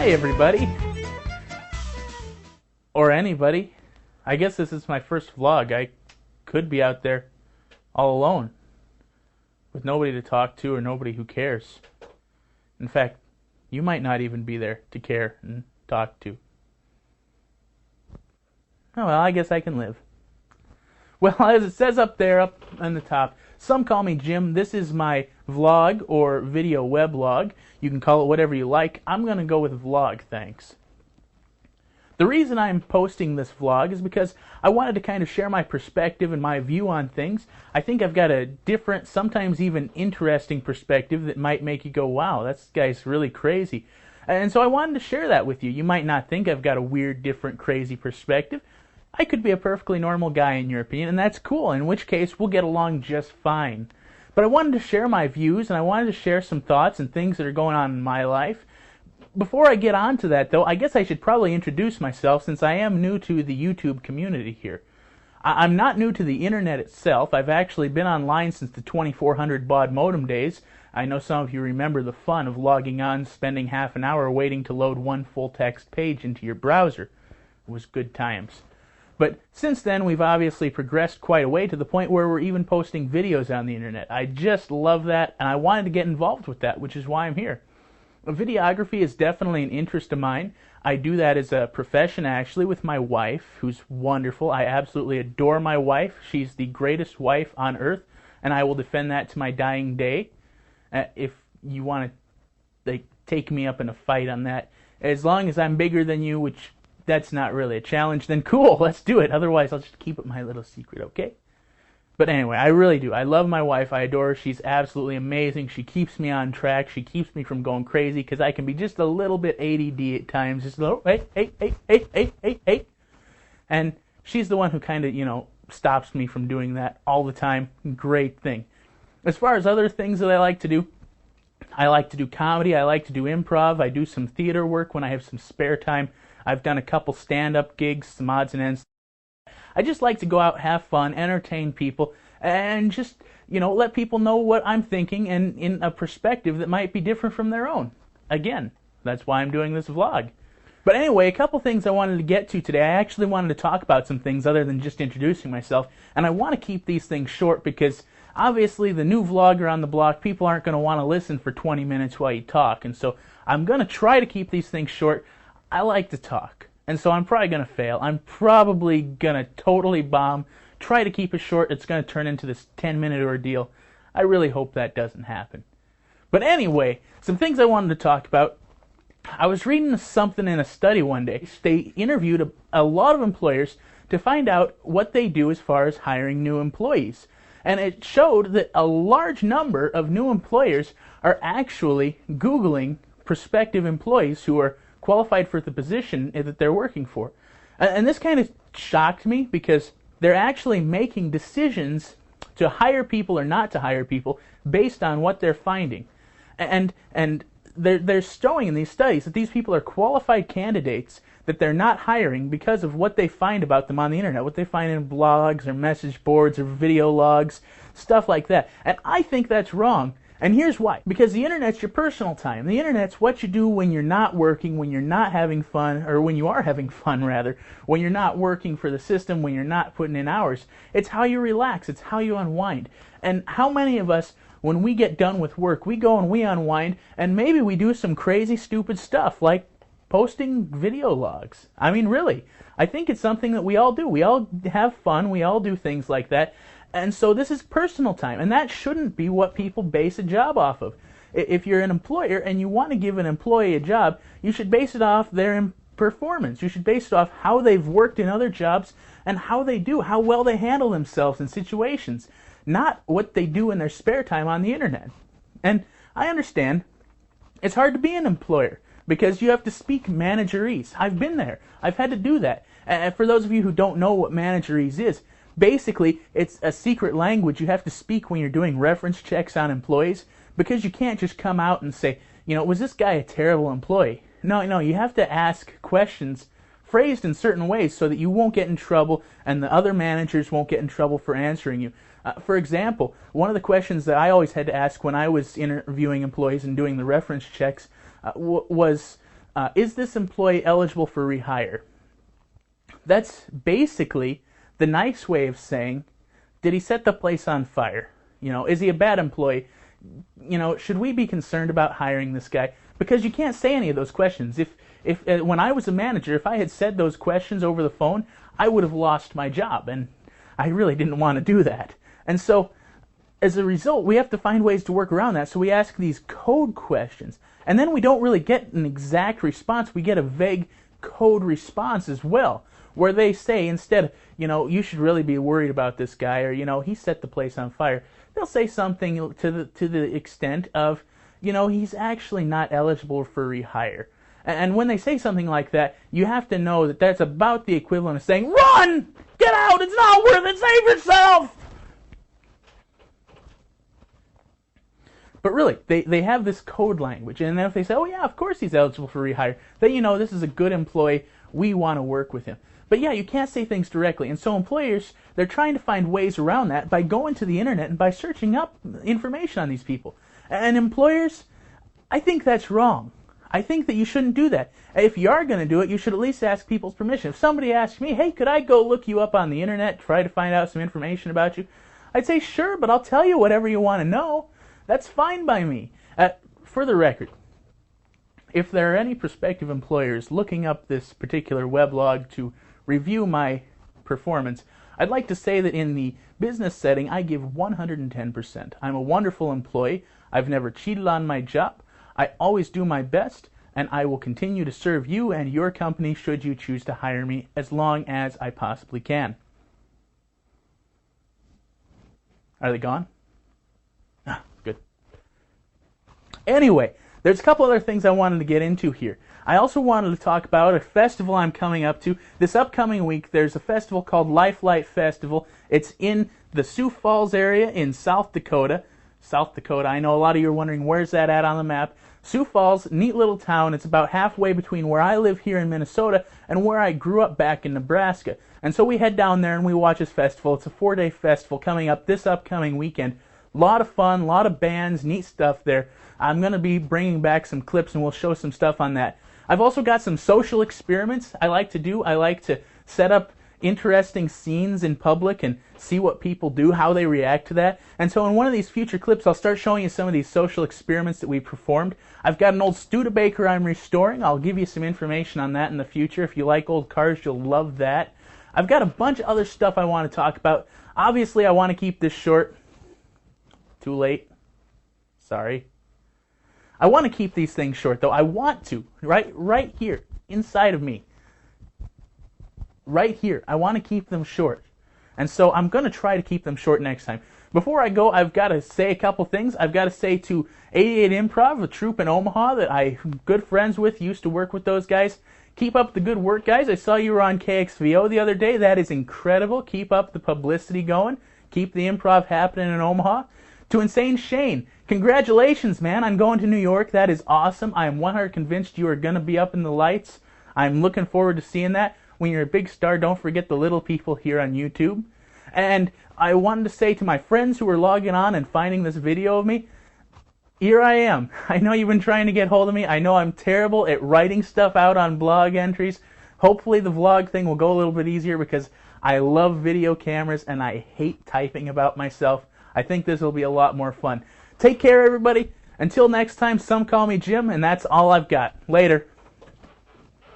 Hi everybody, or anybody. I guess this is my first vlog. I could be out there all alone with nobody to talk to or nobody who cares. In fact, you might not even be there to care and talk to. Oh well, I guess I can live. Well, as it says up there, up on the top, some call me Jim. This is my vlog or video weblog. You can call it whatever you like. I'm going to go with vlog, thanks. The reason I'm posting this vlog is because I wanted to kind of share my perspective and my view on things. I think I've got a different, sometimes even interesting perspective that might make you go, wow, that guy's really crazy. And so I wanted to share that with you. You might not think I've got a weird, different, crazy perspective. I could be a perfectly normal guy in your opinion, and that's cool, in which case we'll get along just fine. But I wanted to share my views, and I wanted to share some thoughts and things that are going on in my life. Before I get on to that, though, I guess I should probably introduce myself, since I am new to the YouTube community here. I'm not new to the internet itself. I've actually been online since the 2400 baud modem days. I know some of you remember the fun of logging on, spending half an hour waiting to load one full-text page into your browser. It was good times. But since then, we've obviously progressed quite a way to the point where we're even posting videos on the internet. I just love that, and I wanted to get involved with that, which is why I'm here. Videography is definitely an interest of mine. I do that as a profession, actually, with my wife, who's wonderful. I absolutely adore my wife. She's the greatest wife on earth, and I will defend that to my dying day. If you want to take me up in a fight on that, as long as I'm bigger than you, which that's not really a challenge, then cool, let's do it. Otherwise, I'll just keep it my little secret, okay? But anyway, I really do. I love my wife. I adore her. She's absolutely amazing. She keeps me on track. She keeps me from going crazy, because I can be just a little bit ADD at times. Just a little, hey. And she's the one who kind of, stops me from doing that all the time. Great thing. As far as other things that I like to do comedy. I like to do improv. I do some theater work when I have some spare time. I've done a couple stand-up gigs, some odds and ends. I just like to go out, have fun, entertain people, and just, let people know what I'm thinking, and in a perspective that might be different from their own. Again, that's why I'm doing this vlog. But anyway, a couple things I wanted to get to today. I actually wanted to talk about some things other than just introducing myself, and I want to keep these things short because obviously the new vlogger on the block, people aren't going to want to listen for 20 minutes while you talk, and so I'm going to try to keep these things short. I like to talk, and so I'm probably going to fail. I'm probably going to totally bomb. Try to keep it short. It's going to turn into this 10-minute ordeal. I really hope that doesn't happen. But anyway, some things I wanted to talk about. I was reading something in a study one day. They interviewed a lot of employers to find out what they do as far as hiring new employees. And it showed that a large number of new employers are actually Googling prospective employees who are qualified for the position that they're working for. And this kind of shocked me because they're actually making decisions to hire people or not to hire people based on what they're finding. And they're showing in these studies that these people are qualified candidates that they're not hiring because of what they find about them on the internet, what they find in blogs or message boards or video logs, stuff like that. And I think that's wrong. And here's why. Because the internet's your personal time. The internet's what you do when you're not working, when you're not having fun, or when you are having fun, rather, when you're not working for the system, when you're not putting in hours. It's how you relax. It's how you unwind. And how many of us, when we get done with work, we go and we unwind, and maybe we do some crazy, stupid stuff, like posting video logs. I mean, really. I think it's something that we all do. We all have fun. We all do things like that. And so this is personal time, and that shouldn't be what people base a job off of. If you're an employer and you want to give an employee a job, you should base it off their performance. You should base it off how they've worked in other jobs and how they do, how well they handle themselves in situations, not what they do in their spare time on the internet. And I understand it's hard to be an employer because you have to speak managerese. I've been there. I've had to do that. And for those of you who don't know what managerese is, basically, it's a secret language you have to speak when you're doing reference checks on employees, because you can't just come out and say, was this guy a terrible employee? No, you have to ask questions phrased in certain ways so that you won't get in trouble and the other managers won't get in trouble for answering you. For example, one of the questions that I always had to ask when I was interviewing employees and doing the reference checks was, Is this employee eligible for rehire? That's basically the nice way of saying, did he set the place on fire? Is he a bad employee? Should we be concerned about hiring this guy? Because you can't say any of those questions. If when I was a manager, if I had said those questions over the phone, I would have lost my job, and I really didn't want to do that. And so, as a result, we have to find ways to work around that. So we ask these code questions, and then we don't really get an exact response. We get a vague code response as well, where they say instead, you should really be worried about this guy, or he set the place on fire. They'll say something to the extent of, he's actually not eligible for rehire. And when they say something like that, you have to know that that's about the equivalent of saying, run! Get out! It's not worth it! Save yourself! But really, they have this code language, and then if they say, oh yeah, of course he's eligible for rehire, then this is a good employee, we want to work with him. But yeah, you can't say things directly, and so employers, they're trying to find ways around that by going to the internet and by searching up information on these people. And employers, I think that's wrong. I think that you shouldn't do that. If you are going to do it, you should at least ask people's permission. If somebody asks me, hey, could I go look you up on the internet, try to find out some information about you? I'd say, sure, but I'll tell you whatever you want to know. That's fine by me. For the record, if there are any prospective employers looking up this particular weblog to review my performance, I'd like to say that in the business setting, I give 110%. I'm a wonderful employee. I've never cheated on my job. I always do my best, and I will continue to serve you and your company should you choose to hire me as long as I possibly can. Are they gone? Ah, good. Anyway, there's a couple other things I wanted to get into here. I also wanted to talk about a festival I'm coming up to. This upcoming week, there's a festival called Lifelight Festival. It's in the Sioux Falls area in South Dakota. South Dakota, I know a lot of you are wondering where's that at on the map. Sioux Falls, neat little town. It's about halfway between where I live here in Minnesota and where I grew up back in Nebraska. And so we head down there and we watch this festival. It's a 4-day festival coming up this upcoming weekend. A lot of fun, a lot of bands, neat stuff there. I'm going to be bringing back some clips and we'll show some stuff on that. I've also got some social experiments I like to do. I like to set up interesting scenes in public and see what people do, how they react to that. And so in one of these future clips, I'll start showing you some of these social experiments that we performed. I've got an old Studebaker I'm restoring. I'll give you some information on that in the future. If you like old cars, you'll love that. I've got a bunch of other stuff I want to talk about. Obviously, I want to keep this short. Too late. Sorry. I want to keep these things short, though. I want to. Right here, inside of me. Right here. I want to keep them short. And so I'm going to try to keep them short next time. Before I go, I've got to say a couple things. I've got to say to 88 Improv, a troupe in Omaha that I'm good friends with, used to work with those guys. Keep up the good work, guys. I saw you were on KXVO the other day. That is incredible. Keep up the publicity going. Keep the improv happening in Omaha. To Insane Shane, congratulations, man, on going to New York. That is awesome. I am 100% convinced you are going to be up in the lights. I'm looking forward to seeing that. When you're a big star, don't forget the little people here on YouTube. And I wanted to say to my friends who are logging on and finding this video of me, here I am. I know you've been trying to get hold of me. I know I'm terrible at writing stuff out on blog entries. Hopefully the vlog thing will go a little bit easier because I love video cameras and I hate typing about myself. I think this will be a lot more fun. Take care, everybody. Until next time, some call me Jim, and that's all I've got. Later.